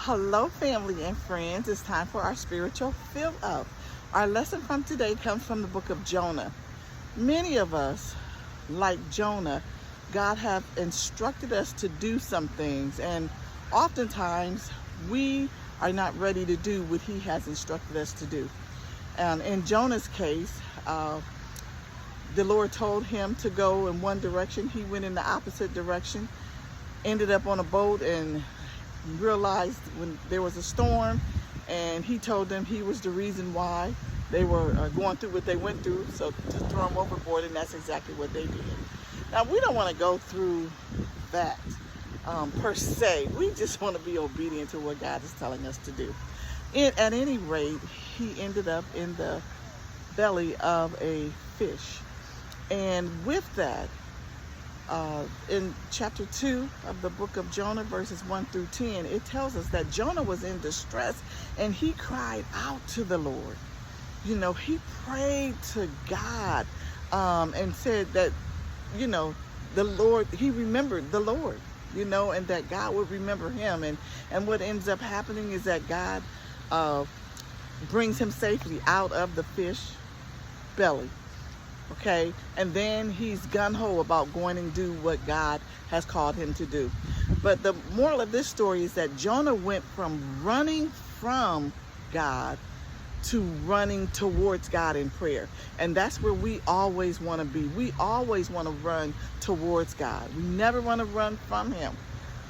Hello, family and friends. It's time for our spiritual fill up. Our lesson from today comes from the book of Jonah. Many of us, like Jonah, God have instructed us to do some things, and oftentimes we are not ready to do what He has instructed us to do. And in Jonah's case, the Lord told him to go in one direction. He went in the opposite direction, ended up on a boat, and realized when there was a storm, and He told them He was the reason why they were going through what they went through, so to throw them overboard, and that's exactly what they did. Now, we don't want to go through that per se. We just want to be obedient to what God is telling us to do. At any rate, he ended up in the belly of a fish. And with that, in chapter 2 of the book of Jonah, verses 1 through 10, it tells us that Jonah was in distress and he cried out to the Lord. You know, he prayed to God and said that, you know, the Lord, he remembered the Lord, you know, and that God would remember him. And what ends up happening is that God brings him safely out of the fish belly. Okay, and then he's gung-ho about going and do what God has called him to do. But the moral of this story is that Jonah went from running from God to running towards God in prayer. And that's where we always want to be. We always want to run towards God. We never want to run from Him.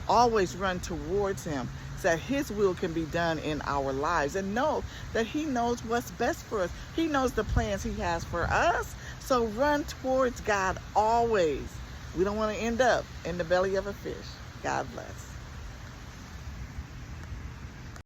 Always run towards Him, so that His will can be done in our lives, and know that He knows what's best for us. He knows the plans He has for us. So run towards God always. We don't want to end up in the belly of a fish. God bless.